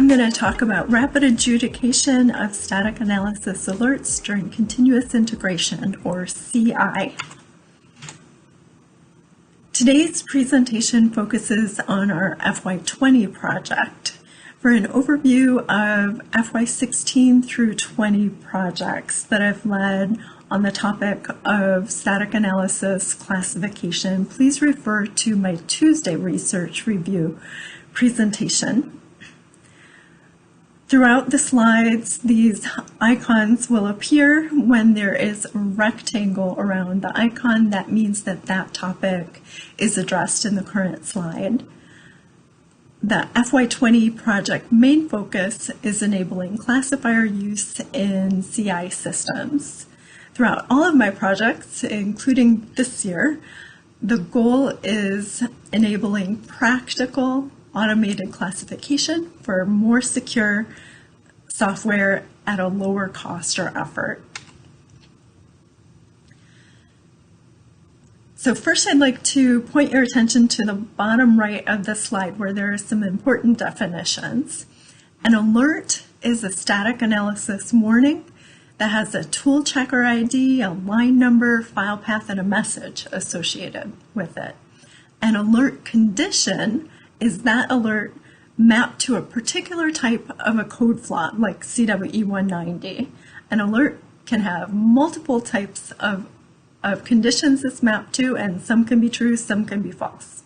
I'm going to talk about rapid adjudication of static analysis alerts during continuous integration, or CI. Today's presentation focuses on our FY20 project. For an overview of FY16 through 20 projects that I've led on the topic of static analysis classification, please refer to my Tuesday research review presentation. Throughout the slides, these icons will appear. When there is a rectangle around the icon, that means that that topic is addressed in the current slide. The FY20 project main focus is enabling classifier use in CI systems. Throughout all of my projects, including this year, the goal is enabling practical automated classification for more secure software at a lower cost or effort. So first, I'd like to point your attention to the bottom right of the slide where there are some important definitions. An alert is a static analysis warning that has a tool checker ID, a line number, file path, and a message associated with it. An alert condition is that alert mapped to a particular type of a code flaw, like CWE 190. An alert can have multiple types of conditions it's mapped to, and some can be true, some can be false.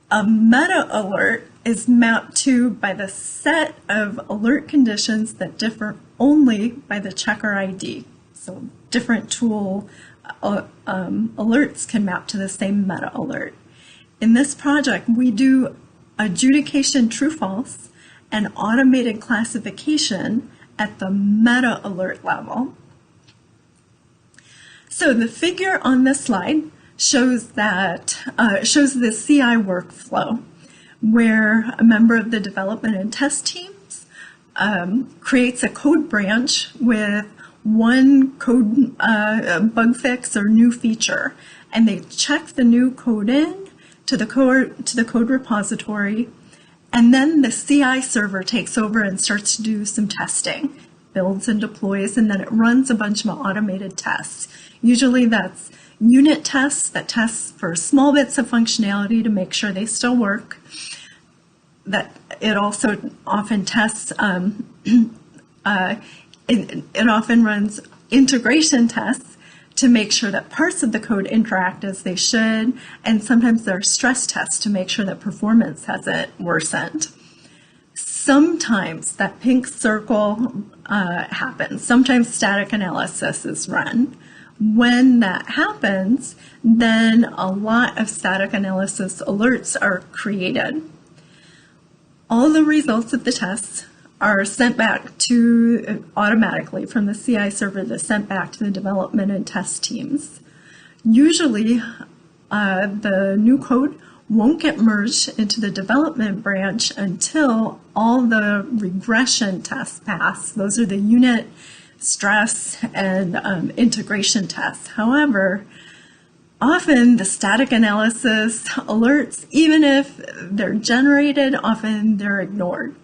A meta alert is mapped to by the set of alert conditions that differ only by the checker ID. So different tool alerts can map to the same meta alert. In this project, we do adjudication true-false and automated classification at the meta alert level. So the figure on this slide shows the CI workflow, where a member of the development and test teams creates a code branch with one code bug fix or new feature, and they check the new code in to the code repository, and then the CI server takes over and starts to do some testing, builds and deploys, and then it runs a bunch of automated tests. Usually that's unit tests that tests for small bits of functionality to make sure they still work. That it also often tests, it often runs integration tests to make sure that parts of the code interact as they should, and sometimes there are stress tests to make sure that performance hasn't worsened. Sometimes that pink circle happens. Sometimes static analysis is run. When that happens, then a lot of static analysis alerts are created. All the results of the tests are sent back to automatically from the CI server. They're sent back to the development and test teams. Usually, the new code won't get merged into the development branch until all the regression tests pass. Those are the unit, stress, and integration tests. However, often the static analysis alerts, even if they're generated, often they're ignored,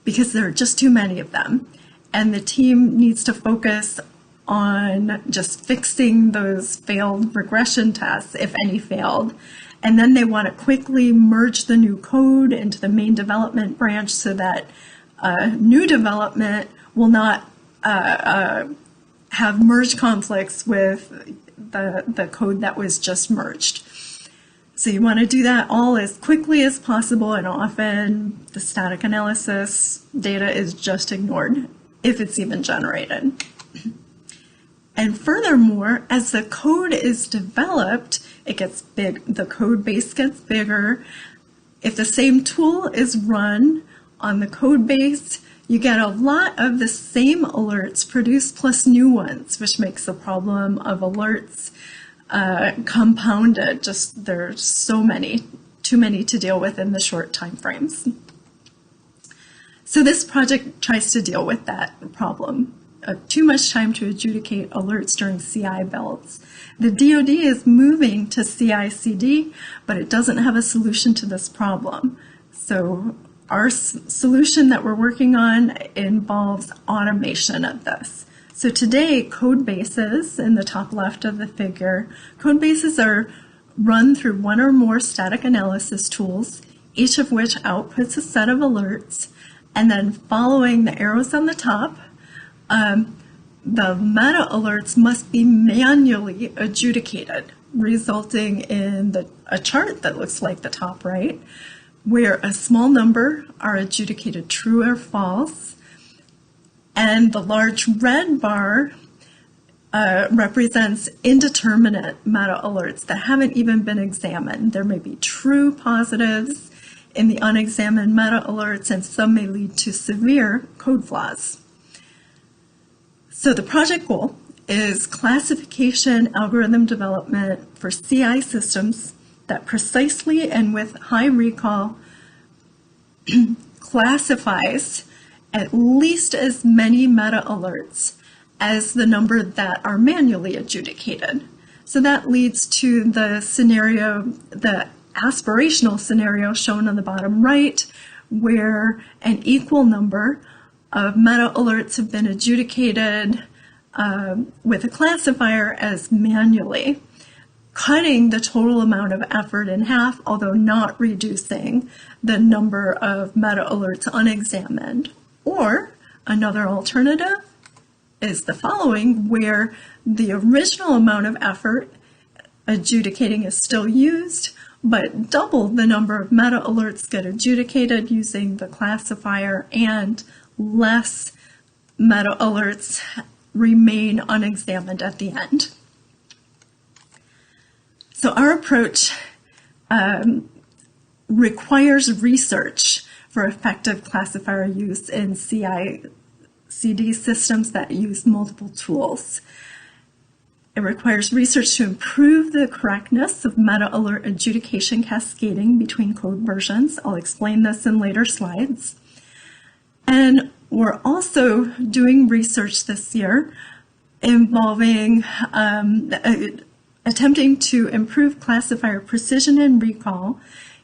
because there are just too many of them. And the team needs to focus on just fixing those failed regression tests, if any failed. And then they want to quickly merge the new code into the main development branch so that new development will not have merge conflicts with the code that was just merged. So you want to do that all as quickly as possible, and often the static analysis data is just ignored, if it's even generated. And furthermore, as the code is developed, it gets big, the code base gets bigger. If the same tool is run on the code base, you get a lot of the same alerts produced plus new ones, which makes the problem of alerts compounded. Just there's so many, too many to deal with in the short time frames. So this project tries to deal with that problem. Too much time to adjudicate alerts during CI builds. The DoD is moving to CI/CD, but it doesn't have a solution to this problem. So Our solution that we're working on involves automation of this. So today, code bases in the top left of the figure, code bases are run through one or more static analysis tools, each of which outputs a set of alerts, and then following the arrows on the top, the meta alerts must be manually adjudicated, resulting in a chart that looks like the top right, where a small number are adjudicated true or false, and the large red bar represents indeterminate meta alerts that haven't even been examined. There may be true positives in the unexamined meta alerts, and some may lead to severe code flaws. So the project goal is classification algorithm development for CI systems that precisely and with high recall classifies at least as many meta alerts as the number that are manually adjudicated. So that leads to the scenario, the aspirational scenario shown on the bottom right, where an equal number of meta alerts have been adjudicated with a classifier as manually, cutting the total amount of effort in half, although not reducing the number of meta alerts unexamined. Or another alternative is the following, where the original amount of effort adjudicating is still used, but double the number of meta alerts get adjudicated using the classifier, and less meta alerts remain unexamined at the end. So our approach requires research for effective classifier use in CI/CD systems that use multiple tools. It requires research to improve the correctness of meta alert adjudication cascading between code versions. I'll explain this in later slides. And we're also doing research this year involving attempting to improve classifier precision and recall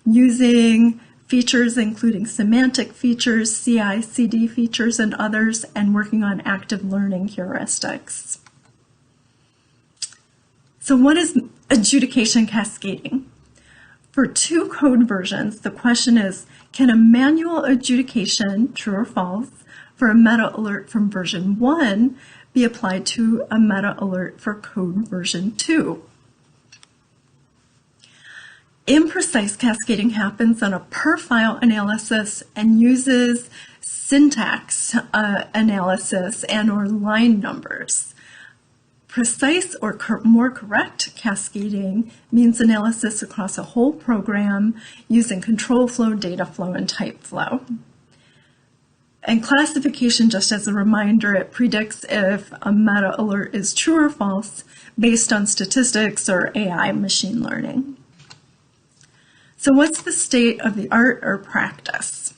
using features including semantic features, CI/CD features, and others, and working on active learning heuristics. So what is adjudication cascading? For two code versions, the question is, can a manual adjudication, true or false, for a meta alert from version 1 be applied to a meta alert for code version 2? Imprecise cascading happens on a per-file analysis and uses syntax analysis and or line numbers. Precise or more correct cascading means analysis across a whole program using control flow, data flow, and type flow. And classification, just as a reminder, it predicts if a meta alert is true or false based on statistics or AI machine learning. So what's the state of the art or practice?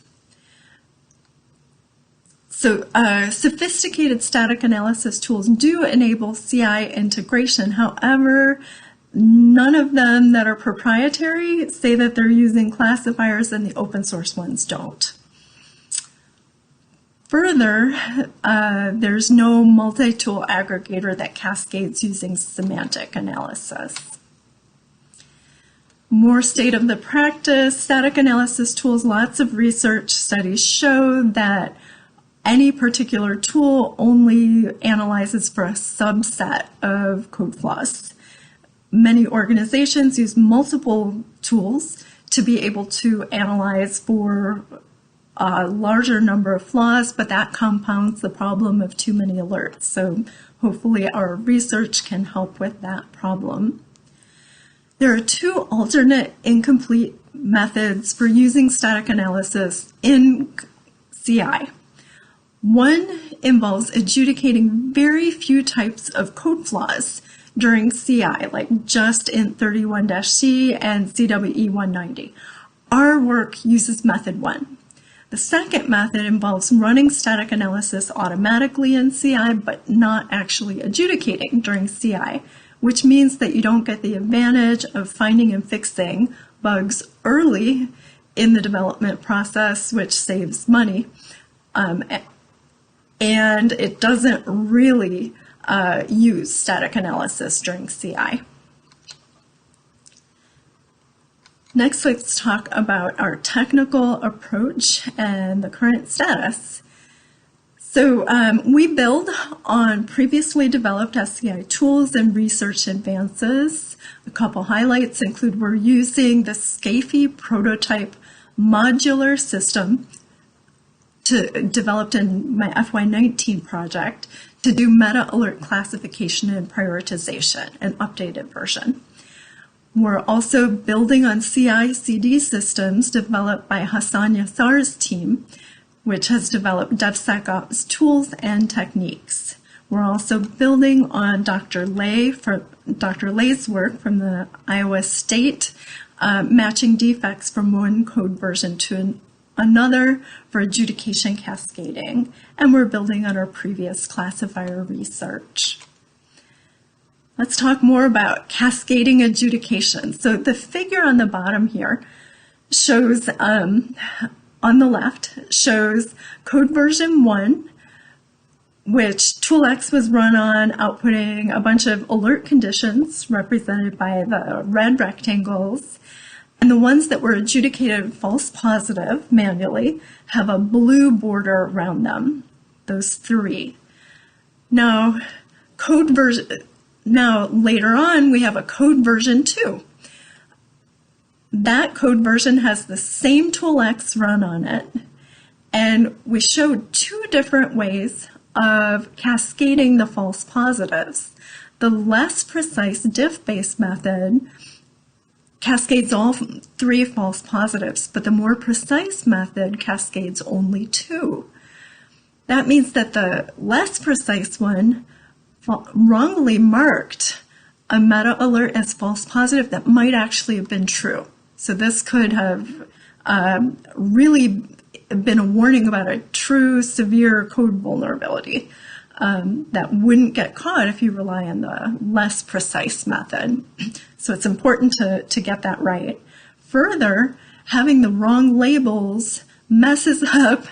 So sophisticated static analysis tools do enable CI integration. However, none of them that are proprietary say that they're using classifiers, and the open source ones don't. Further, there's no multi-tool aggregator that cascades using semantic analysis. More state of the practice, static analysis tools, lots of research studies show that any particular tool only analyzes for a subset of code flaws. Many organizations use multiple tools to be able to analyze for a larger number of flaws, but that compounds the problem of too many alerts. So hopefully our research can help with that problem. There are two alternate incomplete methods for using static analysis in CI. One involves adjudicating very few types of code flaws during CI, like just int 31-C and CWE 190. Our work uses method 1. The second method involves running static analysis automatically in CI, but not actually adjudicating during CI, which means that you don't get the advantage of finding and fixing bugs early in the development process, which saves money. And it doesn't really use static analysis during CI. Next, let's talk about our technical approach and the current status. So we build on previously developed SEI tools and research advances. A couple highlights include we're using the Scafy prototype modular system developed in my FY19 project to do meta-alert classification and prioritization, an updated version. We're also building on CI/CD systems developed by Hasan Yasar's team, which has developed DevSecOps tools and techniques. We're also building on Dr. Lay's work from the Iowa State, matching defects from one code version to another for adjudication cascading, and we're building on our previous classifier research. Let's talk more about cascading adjudication. So the figure on the bottom here shows, on the left, shows code version 1, which Tool X was run on, outputting a bunch of alert conditions represented by the red rectangles. And the ones that were adjudicated false positive manually have a blue border around them, those 3. Now, later on, we have a code version 2. That code version has the same Tool X run on it, and we showed 2 different ways of cascading the false positives. The less precise diff-based method cascades all 3 false positives, but the more precise method cascades only 2. That means that the less precise one wrongly marked a meta alert as false positive that might actually have been true. So this could have really been a warning about a true severe code vulnerability that wouldn't get caught if you rely on the less precise method. So it's important to get that right. Further, having the wrong labels messes up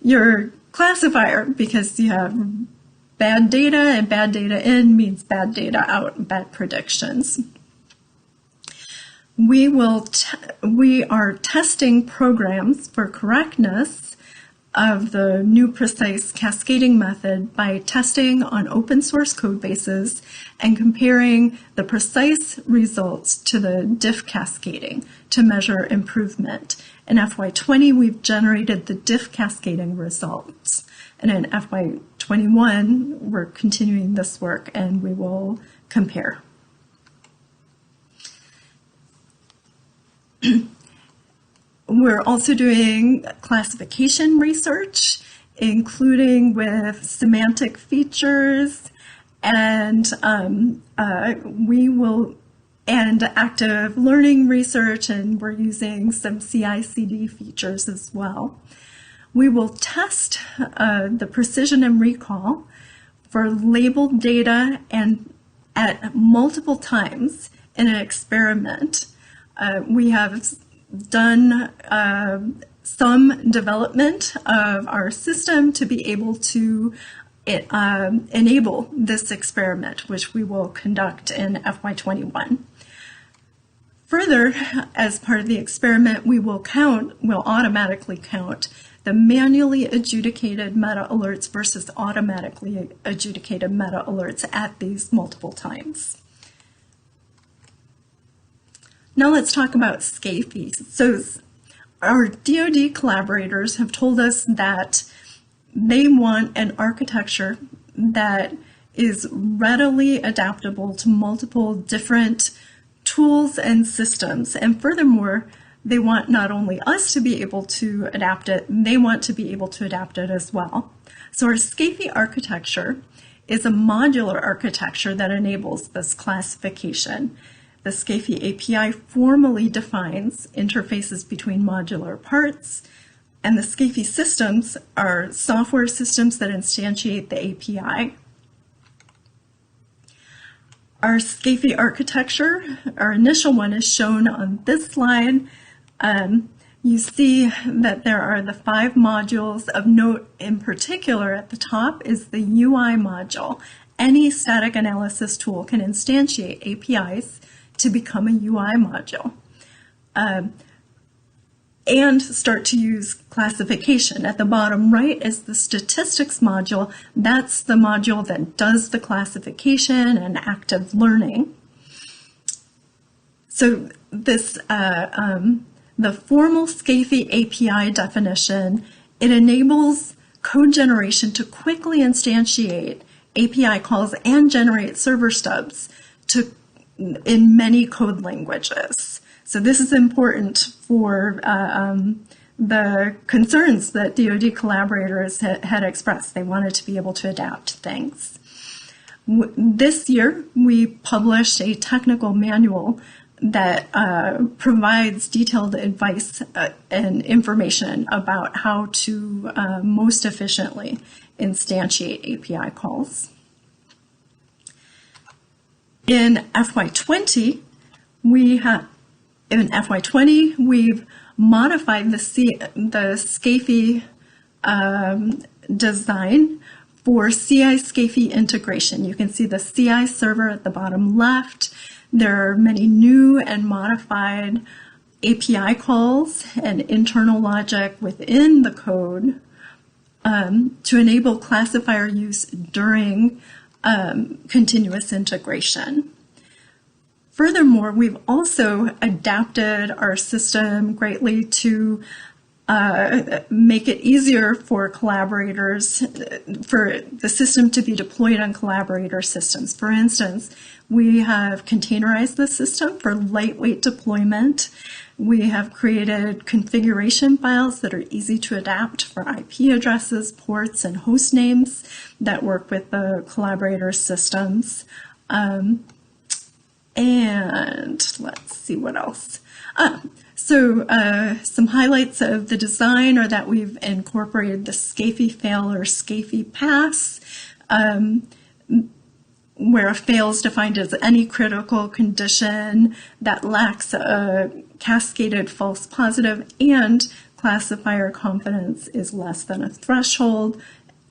your classifier because you have bad data, and bad data in means bad data out, bad predictions. We are testing programs for correctness of the new precise cascading method by testing on open source code bases and comparing the precise results to the diff cascading to measure improvement. In FY20, we've generated the diff cascading results. And in FY21, we're continuing this work and we will compare. We're also doing classification research, including with semantic features and active learning research, and we're using some CI/CD features as well. We will test the precision and recall for labeled data and at multiple times in an experiment. We have done some development of our system to be able to enable this experiment, which we will conduct in FY21. Further, as part of the experiment, we'll automatically count the manually adjudicated meta alerts versus automatically adjudicated meta alerts at these multiple times. Now let's talk about Scafy. So our DoD collaborators have told us that they want an architecture that is readily adaptable to multiple different tools and systems. And furthermore, they want not only us to be able to adapt it, they want to be able to adapt it as well. So our Scafy architecture is a modular architecture that enables this classification. The Scafy API formally defines interfaces between modular parts, and the Scafy systems are software systems that instantiate the API. Our Scafy architecture, our initial one, is shown on this slide. You see that there are the 5 modules. Of note in particular at the top is the UI module. Any static analysis tool can instantiate APIs to become a UI module. And start to use classification. At the bottom right is the statistics module. That's the module that does the classification and active learning. So this, the formal Scafy API definition, it enables code generation to quickly instantiate API calls and generate server stubs in many code languages. So this is important for the concerns that DoD collaborators had expressed. They wanted to be able to adapt things. This year, we published a technical manual that provides detailed advice and information about how to most efficiently instantiate API calls. In FY20, we've modified the Scafy design for CI Scafy integration. You can see the CI server at the bottom left. There are many new and modified API calls and internal logic within the code to enable classifier use during continuous integration. Furthermore, we've also adapted our system greatly to make it easier for collaborators, for the system to be deployed on collaborator systems. For instance, we have containerized the system for lightweight deployment. We have created configuration files that are easy to adapt for IP addresses, ports, and host names that work with the collaborator systems. And let's see what else. Some highlights of the design are that we've incorporated the Scafy fail or Scafy pass, where a fail is defined as any critical condition that lacks a cascaded false positive and classifier confidence is less than a threshold.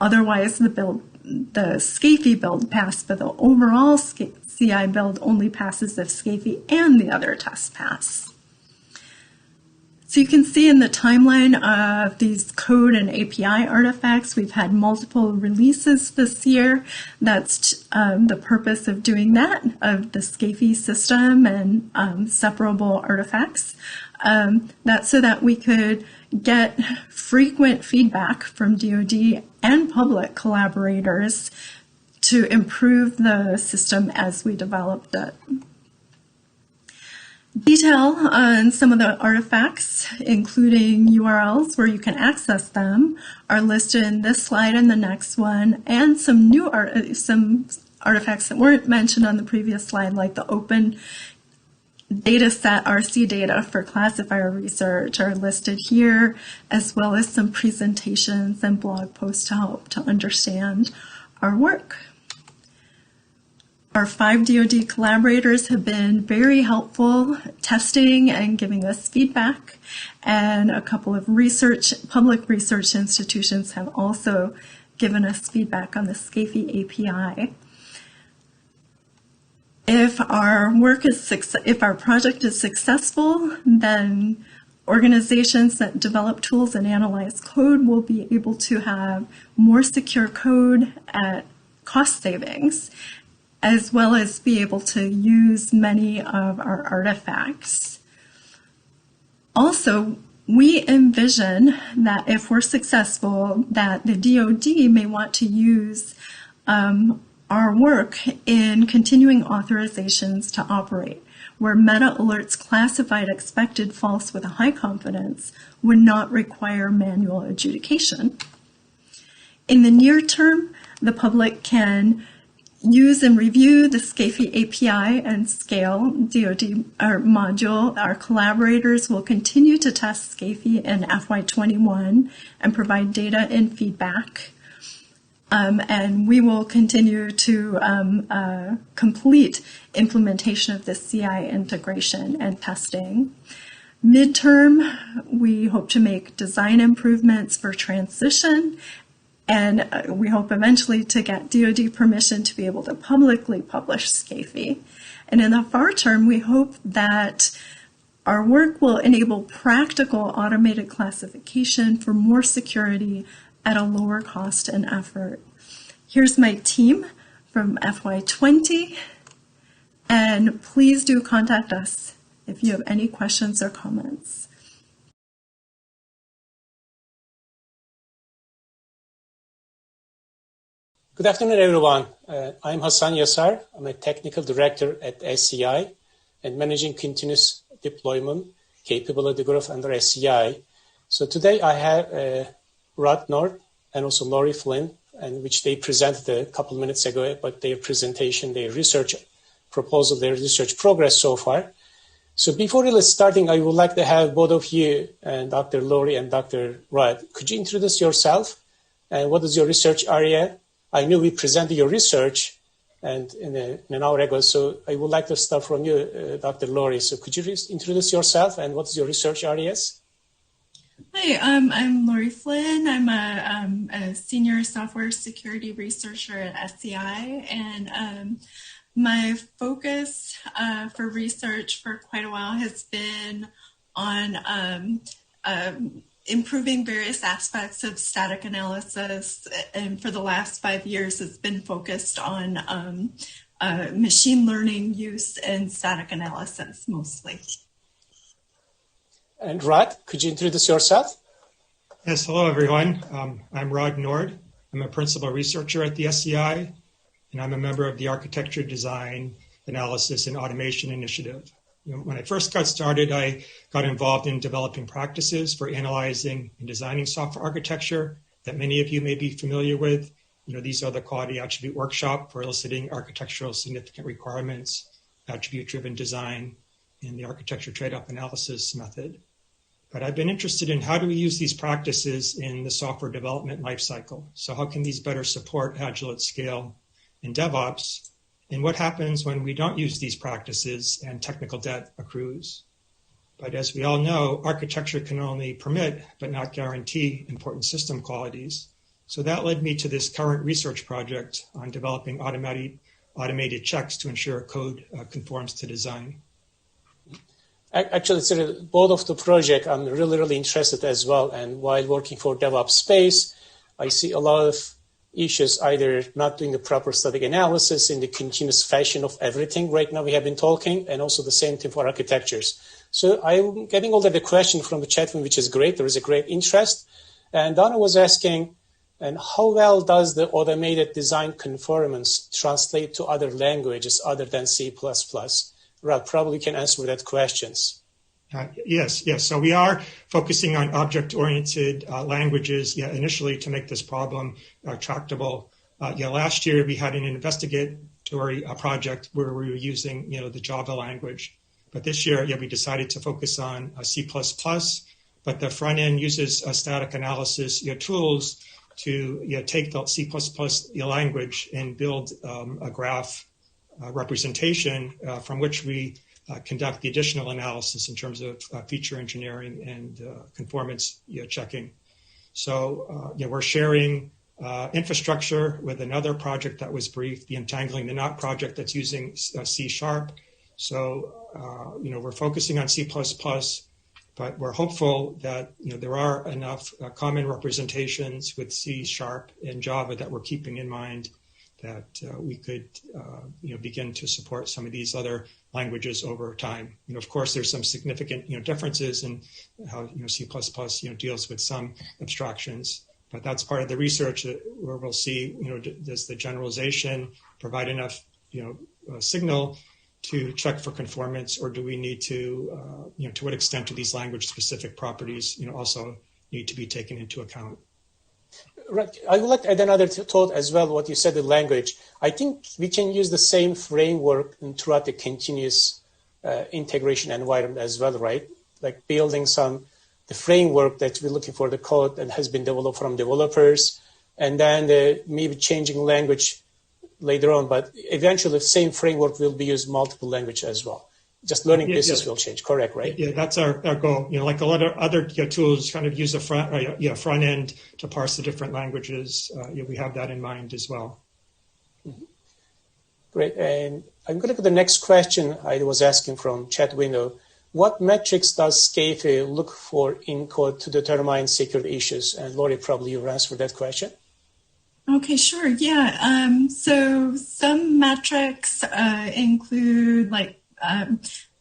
Otherwise, the Scafy build passed, but the overall CI build only passes if Scafy and the other tests pass. So you can see in the timeline of these code and API artifacts, we've had multiple releases this year. That's the purpose of doing that, of the Scafy system and separable artifacts. That's so that we could get frequent feedback from DoD and public collaborators to improve the system as we developed it. Detail on some of the artifacts, including URLs where you can access them, are listed in this slide and the next one, and some new artifacts that weren't mentioned on the previous slide, like the open dataset RC data for classifier research, are listed here, as well as some presentations and blog posts to help to understand our work. Our 5 DoD collaborators have been very helpful testing and giving us feedback, and a couple of public research institutions have also given us feedback on the Scafy API. If our project is successful, then organizations that develop tools and analyze code will be able to have more secure code at cost savings, as well as be able to use many of our artifacts. Also, we envision that if we're successful, that the DoD may want to use our work in continuing authorizations to operate, where meta alerts classified expected false with a high confidence would not require manual adjudication. In the near term, the public can use and review the Scafy API and scale DoD module. Our collaborators will continue to test Scafy in FY21 and provide data and feedback. And we will continue to complete implementation of the CI integration and testing. Midterm, we hope to make design improvements for transition, and we hope eventually to get DoD permission to be able to publicly publish Scafy. And in the far term, we hope that our work will enable practical automated classification for more security at a lower cost and effort. Here's my team from FY20, and please do contact us if you have any questions or comments. Good afternoon, everyone. I'm Hasan Yasar. I'm a technical director at SEI and managing continuous deployment capability growth under SEI. So today I have Rod Nord and also Lori Flynn, and which they presented a couple of minutes ago about their presentation, their research proposal, their research progress so far. So before really starting, I would like to have both of you, and Dr. Lori and Dr. Rod, could you introduce yourself and what is your research area? I knew we presented your research and in an hour ago, so I would like to start from you, Dr. Lori. So could you introduce yourself and what is your research areas? Hi, I'm Lori Flynn. I'm a senior software security researcher at SEI, and my focus for research for quite a while has been on improving various aspects of static analysis, and for the last 5 years it's been focused on machine learning use in static analysis mostly. And Rod, could you introduce yourself? Yes, hello everyone. I'm Rod Nord. I'm a principal researcher at the SEI, and I'm a member of the Architecture, Design, Analysis, and Automation Initiative. When I first got started, I got involved in developing practices for analyzing and designing software architecture that many of you may be familiar with. These are the quality attribute workshop for eliciting architectural significant requirements, attribute-driven design, and the architecture trade-off analysis method. But I've been interested in how do we use these practices in the software development lifecycle? So how can these better support Agile at scale in DevOps? And what happens when we don't use these practices and technical debt accrues? But as we all know, architecture can only permit but not guarantee important system qualities. So that led me to this current research project on developing automated checks to ensure code conforms to design. Actually, both of the project I'm really interested as well. And while working for DevOps space, I see a lot of issues either not doing the proper static analysis in the continuous fashion of everything right now we have been talking, and also the same thing for architectures. So I'm getting all of the question from the chat room, which is great. There is a great interest. And Donna was asking, and how well does the automated design conformance translate to other languages other than C++? Rod, probably can answer that questions. Yes. So we are focusing on object-oriented languages initially to make this problem tractable. Last year we had an investigatory project where we were using the Java language. But this year we decided to focus on C++, but the front end uses static analysis tools to take the C++ language and build a graph representation from which we conduct the additional analysis in terms of feature engineering and conformance checking. So we're sharing infrastructure with another project that was briefed, the Entangling the Knot project that's using C#. So we're focusing on C++, but we're hopeful that there are enough common representations with C# and Java that we're keeping in mind that we could begin to support some of these other languages over time. Of course, there's some significant differences in how C++ deals with some abstractions, but that's part of the research where we'll see does the generalization provide enough signal to check for conformance, or do we need to to what extent do these language specific properties also need to be taken into account? Right. I would like to add another thought as well, what you said, the language. I think we can use the same framework throughout the continuous integration environment as well, right? Like building the framework that we're looking for, the code that has been developed from developers, and then maybe changing language later on. But eventually the same framework will be used multiple languages as well. just learning pieces will change. Correct, right? Yeah, that's our goal. Like a lot of other tools kind of use a front end to parse the different languages. We have that in mind as well. Mm-hmm. Great. And I'm going to go to the next question I was asking from chat window. What metrics does Scafy look for in code to determine security issues? And Lori, probably you'll answer that question. Okay, sure. Yeah. So some metrics include like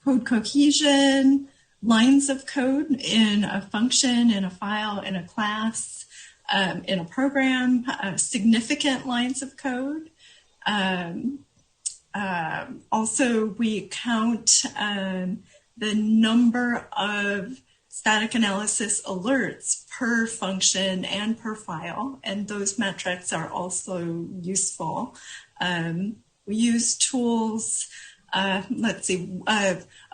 code cohesion, lines of code in a function, in a file, in a class, in a program, significant lines of code. Also, we count the number of static analysis alerts per function and per file, and those metrics are also useful. We use tools, a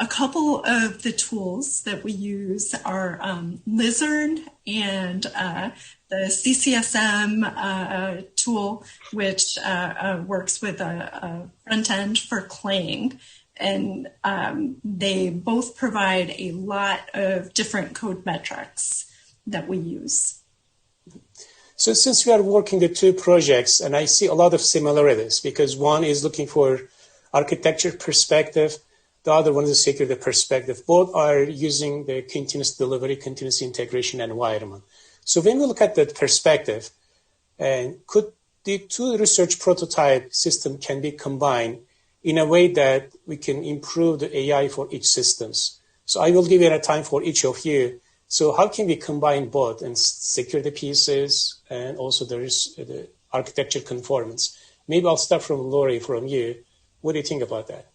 couple of the tools that we use are Lizard and the CCSM tool, which works with a front end for Clang. And they both provide a lot of different code metrics that we use. So since we are working the two projects, and I see a lot of similarities, because one is looking for architecture perspective, the other one is a security perspective. Both are using the continuous delivery, continuous integration environment. So when we look at that perspective, and could the two research prototype system can be combined in a way that we can improve the AI for each systems. So I will give you a time for each of you. So how can we combine both and secure the pieces and also the architecture conformance? Maybe I'll start from Lori, from you. What do you think about that?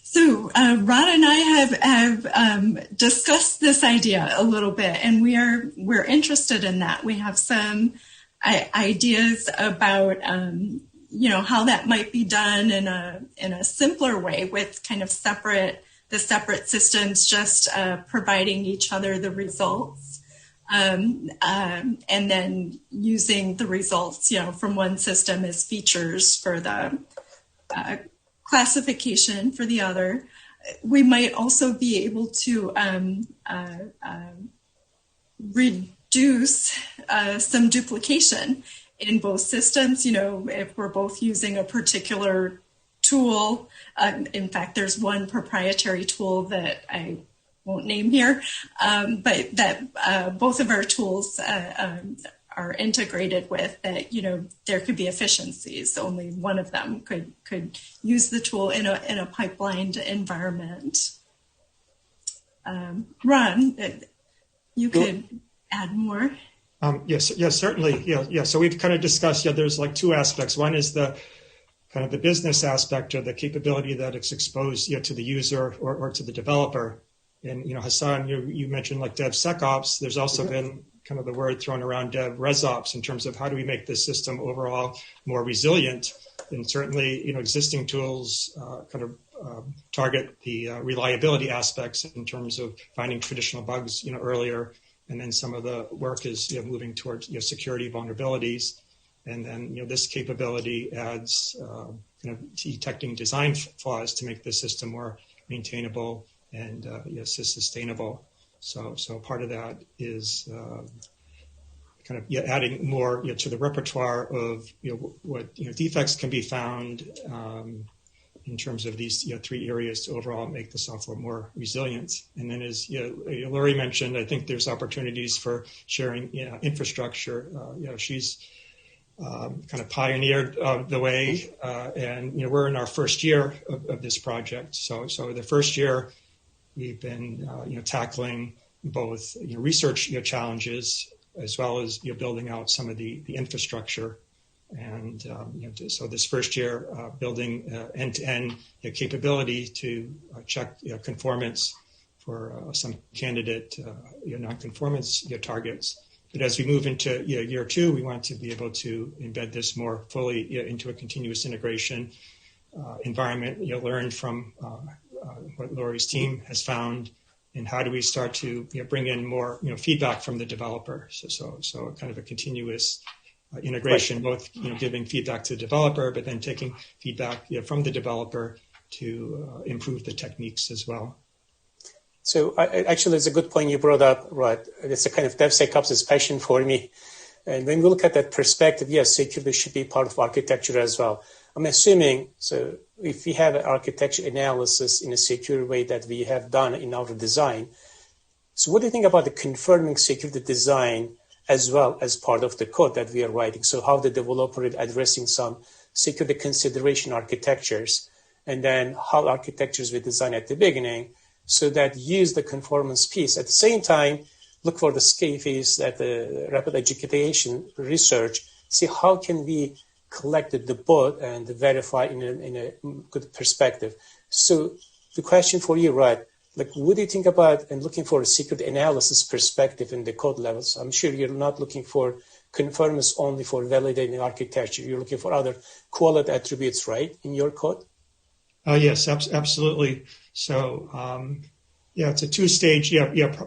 So Rod and I have discussed this idea a little bit, and we're interested in that. We have some ideas about how that might be done in a simpler way with kind of separate systems just providing each other the results, and then using the results from one system as features for the classification for the other. We might also be able to reduce some duplication in both systems, if we're both using a particular tool. In fact, there's one proprietary tool that I won't name here, but that both of our tools are integrated with, that, there could be efficiencies. Only one of them could use the tool in a pipelined environment. Ron, you could add more. Yes, certainly. Yeah. So we've kind of discussed, there's like two aspects. One is the kind of the business aspect, or the capability that it's exposed to the user or to the developer. And, Hasan, you mentioned like DevSecOps. There's also been kind of the word thrown around DevResOps in terms of how do we make this system overall more resilient. And certainly, existing tools kind of target the reliability aspects in terms of finding traditional bugs, earlier. And then some of the work is moving towards security vulnerabilities, and then this capability adds kind of detecting design flaws to make the system more maintainable and sustainable. So part of that is kind of adding more to the repertoire of what defects can be found in terms of these three areas to overall make the software more resilient. And then, as Lori mentioned, I think there's opportunities for sharing infrastructure. She's kind of pioneered the way, and we're in our first year of this project. So the first year we've been tackling both research challenges as well as building out some of the infrastructure. And so this first year, building end-to-end capability to check conformance for some candidate non-conformance targets. But as we move into year two, we want to be able to embed this more fully into a continuous integration environment. Learn from what Lori's team has found, and how do we start to bring in more feedback from the developer. So kind of a continuous integration, both giving feedback to the developer, but then taking feedback from the developer to improve the techniques as well. So actually, it's a good point you brought up, right? It's a kind of DevSecOps' passion for me. And when we look at that perspective, yes, security should be part of architecture as well. I'm assuming, so if we have an architecture analysis in a secure way that we have done in our design, so what do you think about the confirming security design as well as part of the code that we are writing? So how the developer is addressing some security consideration architectures, and then how architectures we design at the beginning, so that use the conformance piece. At the same time, look for the Scafys, that the rapid adjudication research, see how can we collect the both and verify in a good perspective. So the question for you, right, like what do you think about and looking for a security analysis perspective in the code levels? I'm sure you're not looking for conformance only for validating architecture. You're looking for other quality attributes, right, in your code? Yes, absolutely. So, it's a two-stage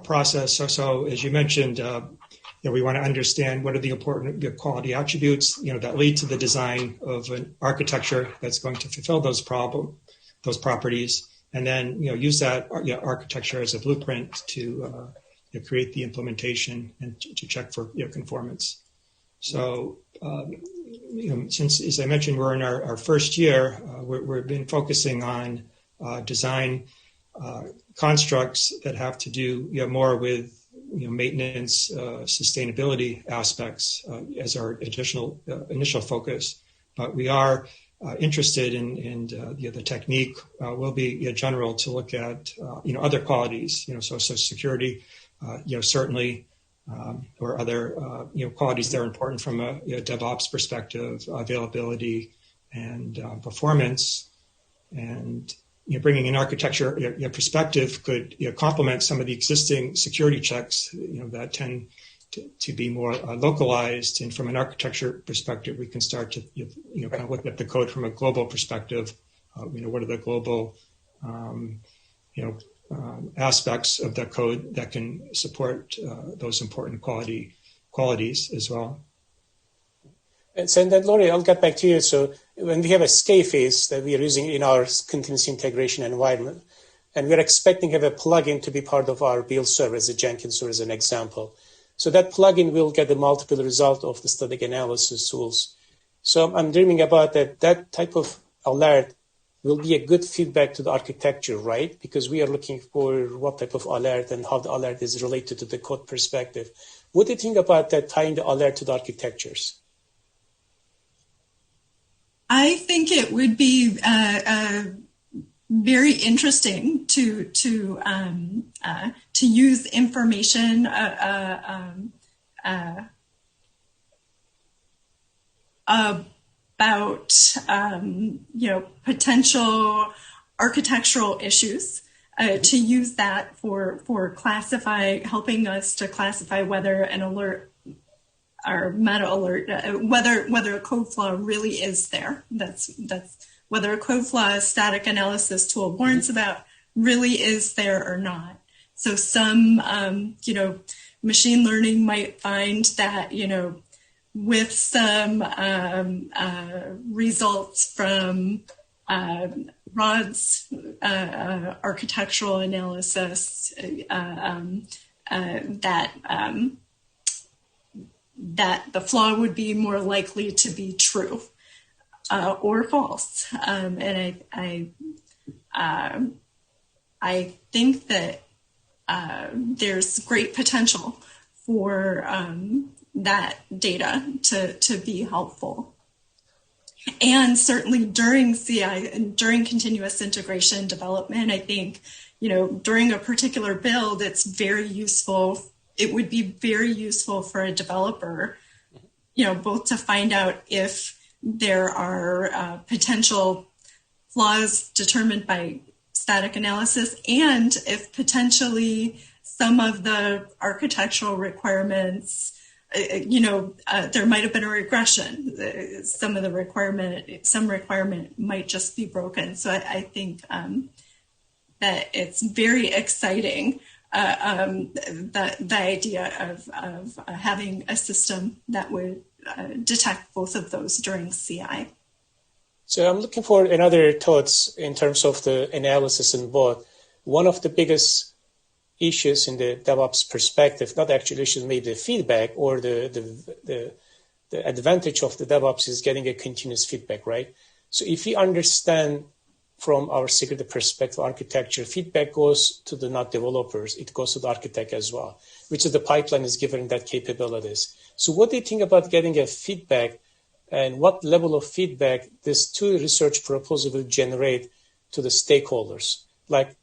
process. So as you mentioned, we want to understand what are the important quality attributes, that lead to the design of an architecture that's going to fulfill those properties, and then use that architecture as a blueprint to create the implementation and to check for conformance. So, since, as I mentioned, we're in our first year, we've been focusing on design constructs that have to do more with maintenance, sustainability aspects as our initial focus. But we are interested in the technique will be general to look at other qualities, so security, certainly. Or other qualities that are important from a DevOps perspective, availability and performance, and bringing an architecture perspective could complement some of the existing security checks that tend to be more localized. And from an architecture perspective, we can start to kind of look at the code from a global perspective. What are the global aspects of the code that can support those important qualities as well. And so then, Laurie, I'll get back to you. So when we have a Scafy that we are using in our continuous integration environment, and we're expecting to have a plugin to be part of our build server as a Jenkins or as an example. So that plugin will get the multiple result of the static analysis tools. So I'm dreaming about that type of alert will be a good feedback to the architecture, right? Because we are looking for what type of alert and how the alert is related to the code perspective. What do you think about that, tying the alert to the architectures? I think it would be very interesting to use information about potential architectural issues, to use that for helping us to classify whether an alert or meta alert, whether a code flaw really is there. That's whether a code flaw static analysis tool warns about really is there or not. So some machine learning might find that with some results from Rod's architectural analysis, that the flaw would be more likely to be true or false. And I think that there's great potential for that data to be helpful. And certainly during CI and during continuous integration development, I think, during a particular build, it's very useful. It would be very useful for a developer, both to find out if there are potential flaws determined by static analysis, and if potentially some of the architectural requirements, there might have been a regression. Some requirement might just be broken. So I think that it's very exciting, the idea of having a system that would detect both of those during CI. So I'm looking for another thoughts in terms of the analysis in both. One of the biggest issues in the DevOps perspective, not actually issues, maybe the feedback or the advantage of the DevOps is getting a continuous feedback, right? So if we understand from our security perspective architecture, feedback goes to the not developers, it goes to the architect as well, which is the pipeline is given that capabilities. So what do you think about getting a feedback and what level of feedback this two research proposal will generate to the stakeholders? Like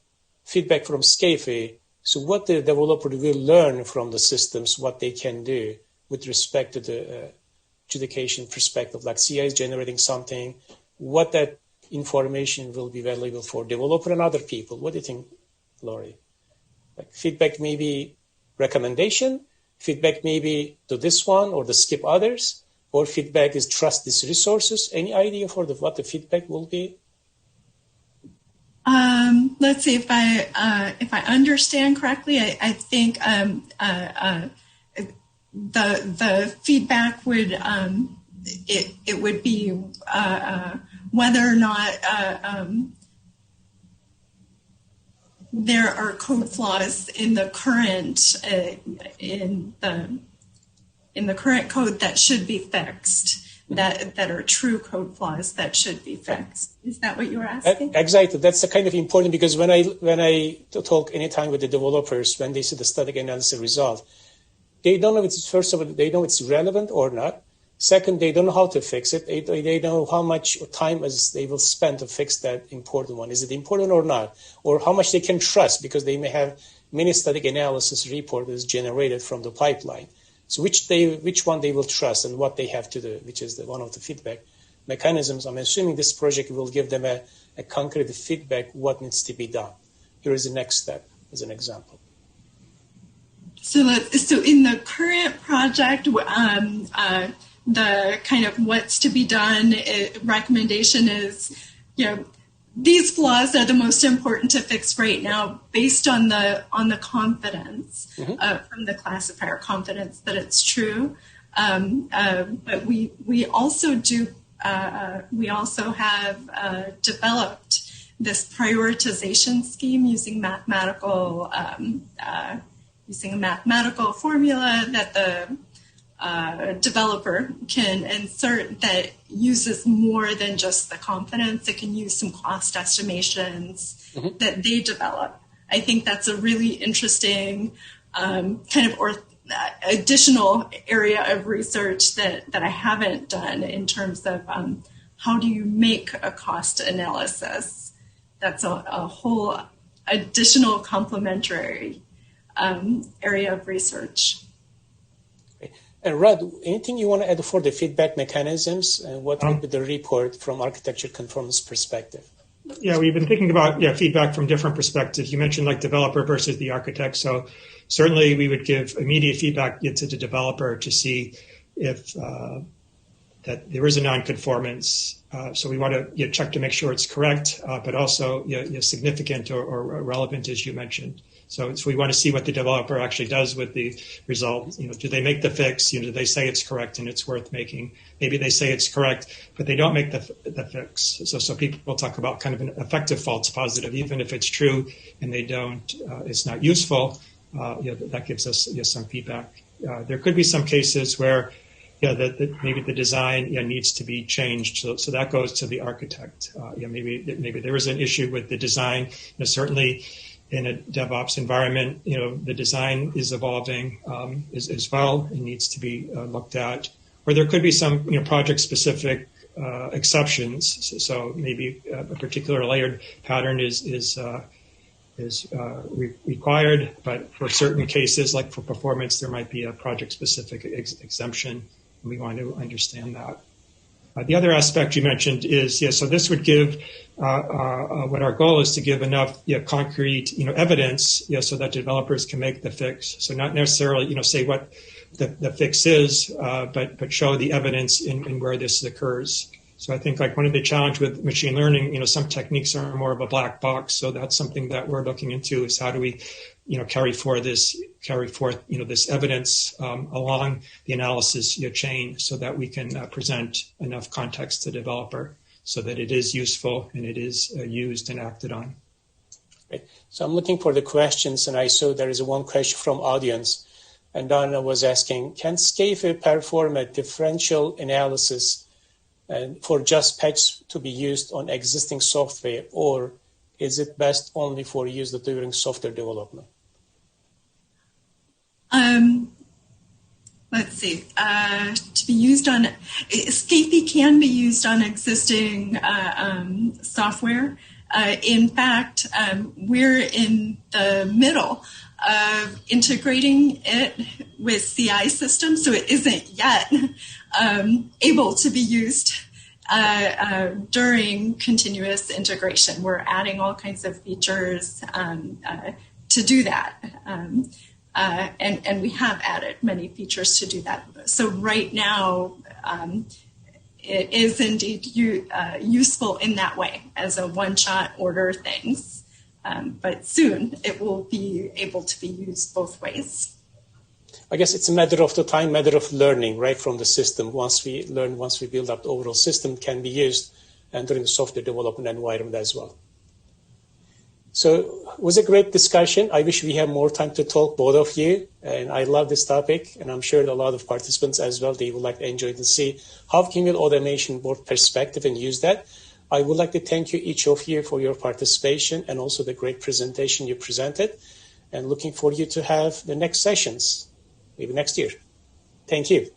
feedback from Scafy, so what the developer will learn from the systems, what they can do with respect to the adjudication perspective, like CI is generating something, what that information will be valuable for developer and other people. What do you think, Laurie? Like feedback maybe recommendation, feedback maybe to this one or to skip others, or feedback is trust these resources. Any idea for what the feedback will be? Let's see if I understand correctly. I think the feedback would it would be whether or not there are code flaws in the current in the current code that should be fixed. That are true code flaws that should be fixed. Is that what you were asking? Exactly. That's the kind of important, because when I talk anytime with the developers, when they see the static analysis result, they don't know first of all, they know it's relevant or not. Second, they don't know how to fix it. They don't know how much time they will spend to fix that important one. Is it important or not? Or how much they can trust, because they may have many static analysis report that is generated from the pipeline. So which one they will trust and what they have to do, which is one of the feedback mechanisms. I'm assuming this project will give them a concrete feedback what needs to be done. Here is the next step as an example. So in the current project, the kind of what's to be done recommendation is, these flaws are the most important to fix right now, based on the confidence from the classifier, confidence that it's true. But we also have developed this prioritization scheme using a mathematical formula that the developer can insert that uses more than just the confidence. It can use some cost estimations that they develop. I think that's a really interesting additional area of research that I haven't done in terms of how do you make a cost analysis. That's a whole additional complementary area of research. And Rod, anything you want to add for the feedback mechanisms and what would be the report from architecture conformance perspective? Yeah, we've been thinking about feedback from different perspectives. You mentioned like developer versus the architect. So certainly we would give immediate feedback to the developer to see if that there is a non-conformance. So we want to check to make sure it's correct, but also significant or relevant, as you mentioned. So we want to see what the developer actually does with the result. Do they make the fix? Do they say it's correct and it's worth making? Maybe they say it's correct, but they don't make the fix. So people talk about kind of an effective false positive, even if it's true and they don't, it's not useful. That gives us some feedback. There could be some cases where that maybe the design needs to be changed. So that goes to the architect. Maybe there is an issue with the design. Certainly, in a DevOps environment, the design is evolving as well. It needs to be looked at. Or there could be some project-specific exceptions. So maybe a particular layered pattern is required, but for certain cases, like for performance, there might be a project-specific exemption. And we want to understand that. The other aspect you mentioned is, so this would give, what our goal is to give enough concrete evidence so that developers can make the fix. So not necessarily say what the fix is, but show the evidence in where this occurs. So I think like one of the challenge with machine learning, some techniques are more of a black box. So that's something that we're looking into is how do we carry forth this evidence along the analysis chain so that we can present enough context to the developer. so that it is useful and it is used and acted on. Great. So I'm looking for the questions, and I saw there is one question from audience. And Donna was asking, can Scafy perform a differential analysis for just patch to be used on existing software, or is it best only for use during software development? Let's see. To be used on, Scafy can be used on existing software. In fact, we're in the middle of integrating it with CI systems, so it isn't yet able to be used during continuous integration. We're adding all kinds of features to do that. And we have added many features to do that. So right now, it is indeed useful in that way as a one-shot order things. But soon it will be able to be used both ways. I guess it's a matter of the time, matter of learning, right, from the system. Once we learn, once we build up the overall system, can be used and during the software development environment as well. So it was a great discussion. I wish we had more time to talk, both of you. And I love this topic. And I'm sure a lot of participants as well, they would like to enjoy to see how can we automation board perspective and use that. I would like to thank you, each of you, for your participation and also the great presentation you presented. And looking for you to have the next sessions, maybe next year. Thank you.